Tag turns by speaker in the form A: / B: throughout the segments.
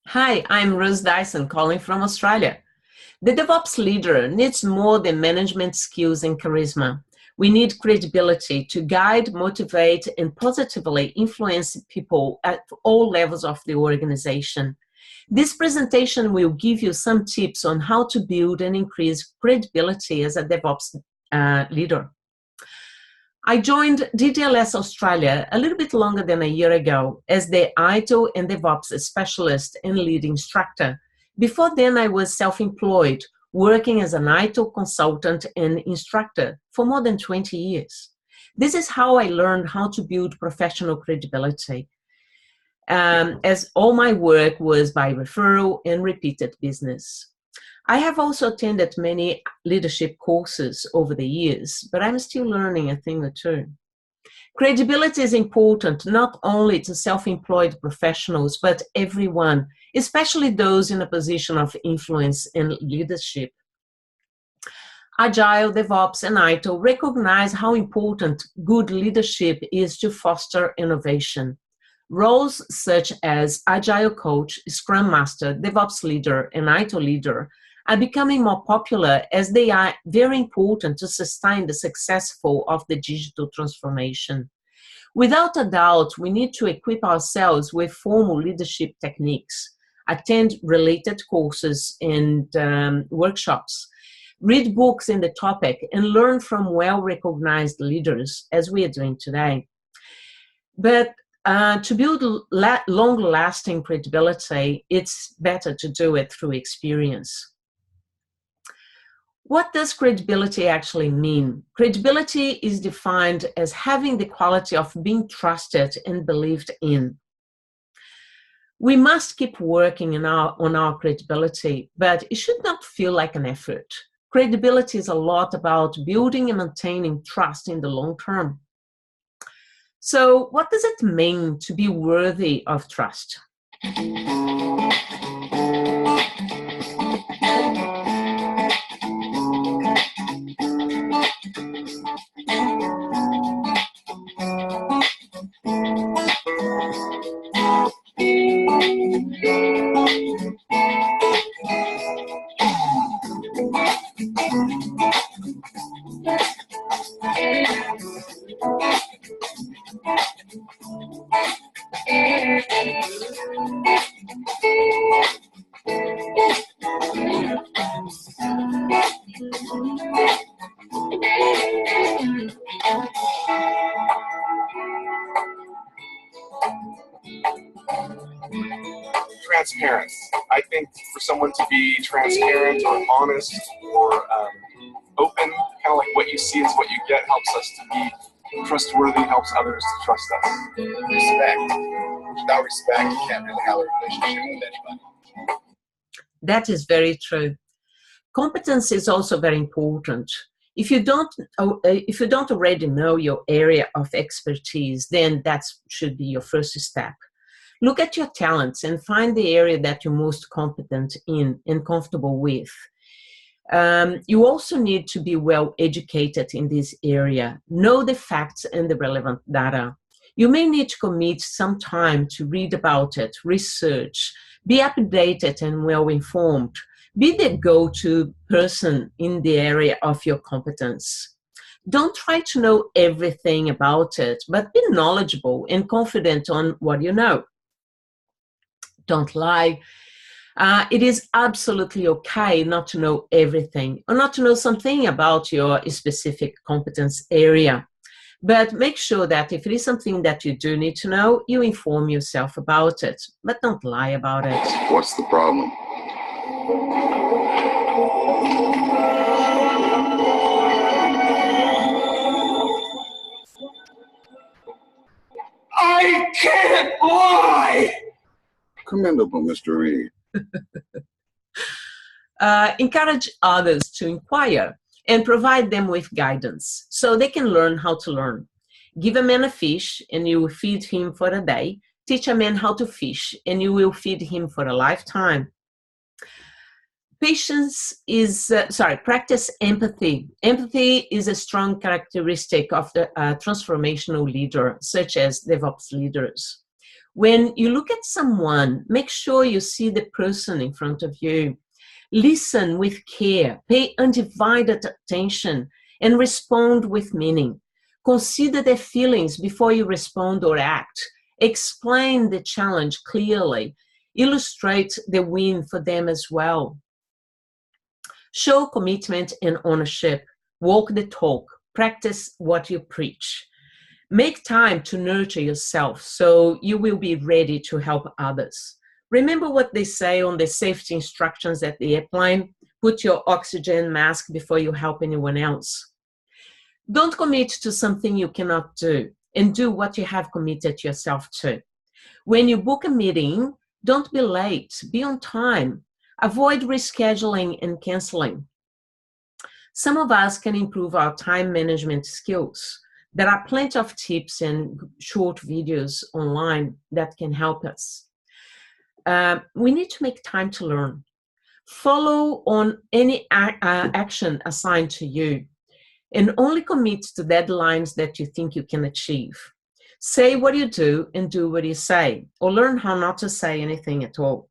A: Hi, I'm Rose Dyson calling from Australia. The DevOps leader needs more than management skills and charisma. We need credibility to guide, motivate, and positively influence people at all levels of the organization. This presentation will give you some tips on how to build and increase credibility as a DevOps leader. I joined DDLS Australia a little bit longer than a year ago as the ITIL and DevOps specialist and lead instructor. Before then, I was self-employed, working as an ITIL consultant and instructor for more than 20 years. This is how I learned how to build professional credibility, as all my work was by referral and repeated business. I have also attended many leadership courses over the years, but I'm still learning a thing or two. Credibility is important not only to self-employed professionals, but everyone, especially those in a position of influence and leadership. Agile, DevOps, and ITIL recognize how important good leadership is to foster innovation. Roles such as Agile Coach, Scrum Master, DevOps Leader, and ITIL Leader are becoming more popular as they are very important to sustain the successful of the digital transformation. Without a doubt, we need to equip ourselves with formal leadership techniques, attend related courses and workshops, read books in the topic, and learn from well-recognized leaders, as we are doing today. But to build long-lasting credibility, it's better to do it through experience. What does credibility actually mean? Credibility is defined as having the quality of being trusted and believed in. We must keep working on our credibility, but it should not feel like an effort. Credibility is a lot about building and maintaining trust in the long term. So, what does it mean to be worthy of trust?
B: Transparency. I think for someone to be transparent or honest or open, kind of like what you see is what you get, helps us to be trustworthy, helps others to trust us.
C: Respect. Without respect, you can't really have a relationship with anybody.
A: That is very true. Competence is also very important. If you don't already know your area of expertise, then that should be your first step. Look at your talents and find the area that you're most competent in and comfortable with. You also need to be well educated in this area. Know the facts and the relevant data. You may need to commit some time to read about it, research, be updated and well informed. Be the go-to person in the area of your competence. Don't try to know everything about it, but be knowledgeable and confident on what you know. Don't lie. It is absolutely okay not to know everything or not to know something about your specific competence area. But make sure that if it is something that you do need to know, you inform yourself about it, but don't lie about it.
C: What's the problem?
B: I can't lie!
C: Commendable, Mr. Reed.
A: Encourage others to inquire and provide them with guidance so they can learn how to learn. Give a man a fish and you will feed him for a day. Teach a man how to fish and you will feed him for a lifetime. Practice empathy. Empathy is a strong characteristic of the transformational leader, such as DevOps leaders. When you look at someone, make sure you see the person in front of you. Listen with care, pay undivided attention, and respond with meaning. Consider their feelings before you respond or act. Explain the challenge clearly. Illustrate the win for them as well. Show commitment and ownership. Walk the talk. Practice what you preach. Make time to nurture yourself so you will be ready to help others. Remember what they say on the safety instructions at the airplane. Put your oxygen mask before you help anyone else. Don't commit to something you cannot do, and do what you have committed yourself to. When you book a meeting, don't be late. Be on time. Avoid rescheduling and canceling. Some of us can improve our time management skills. There are plenty of tips and short videos online that can help us. We need to make time to learn. Follow on any action assigned to you, and only commit to deadlines that you think you can achieve. Say what you do and do what you say, or learn how not to say anything at all.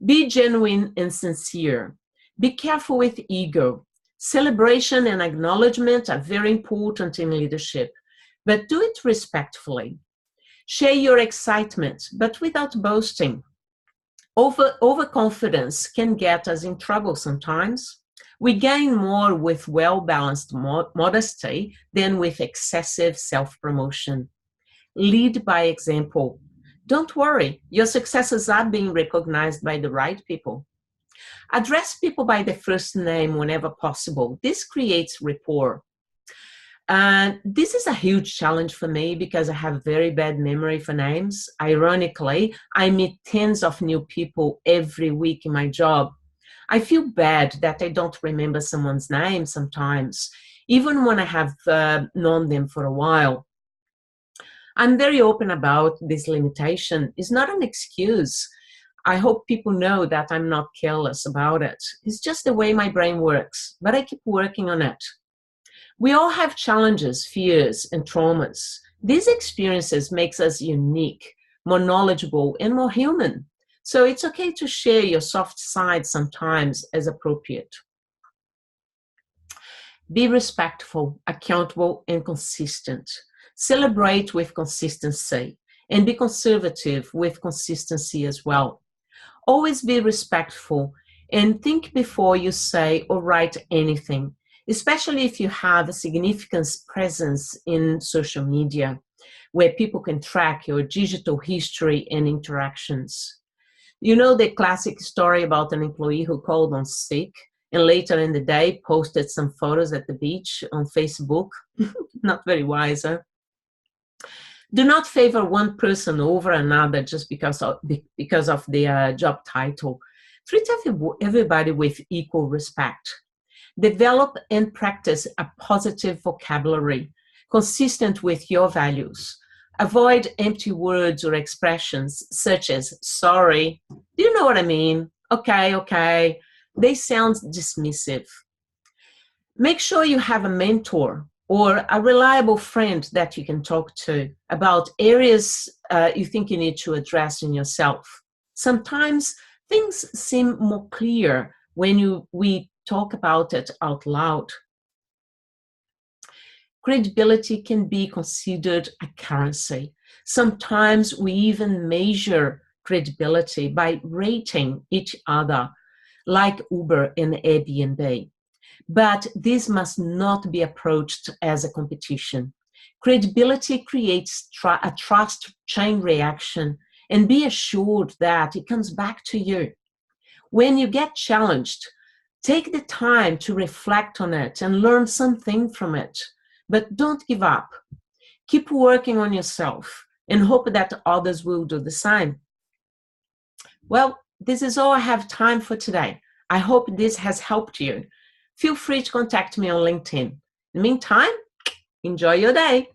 A: Be genuine and sincere. Be careful with ego. Celebration and acknowledgement are very important in leadership, but do it respectfully. Share your excitement, but without boasting. Overconfidence can get us in trouble sometimes. We gain more with well-balanced modesty than with excessive self-promotion. Lead by example. Don't worry, your successes are being recognized by the right people. Address people by their first name whenever possible. This creates rapport. And this is a huge challenge for me because I have very bad memory for names. Ironically, I meet tens of new people every week in my job. I feel bad that I don't remember someone's name sometimes, even when I have known them for a while. I'm very open about this limitation. It's not an excuse. I hope people know that I'm not careless about it. It's just the way my brain works, but I keep working on it. We all have challenges, fears, and traumas. These experiences make us unique, more knowledgeable, and more human. So it's okay to share your soft side sometimes as appropriate. Be respectful, accountable, and consistent. Celebrate with consistency, and be conservative with consistency as well. Always be respectful and think before you say or write anything, especially if you have a significant presence in social media, where people can track your digital history and interactions. You know the classic story about an employee who called on sick and later in the day posted some photos at the beach on Facebook? Not very wise, huh? Do not favor one person over another just because of their job title. Treat everybody with equal respect. Develop and practice a positive vocabulary consistent with your values. Avoid empty words or expressions such as sorry. Do you know what I mean? Okay. They sound dismissive. Make sure you have a mentor or a reliable friend that you can talk to about areas you think you need to address in yourself. Sometimes things seem more clear when we talk about it out loud. Credibility can be considered a currency. Sometimes we even measure credibility by rating each other, like Uber and Airbnb. But this must not be approached as a competition. Credibility creates a trust chain reaction, and be assured that it comes back to you. When you get challenged, take the time to reflect on it and learn something from it. But don't give up. Keep working on yourself and hope that others will do the same. Well, this is all I have time for today. I hope this has helped you. Feel free to contact me on LinkedIn. In the meantime, enjoy your day.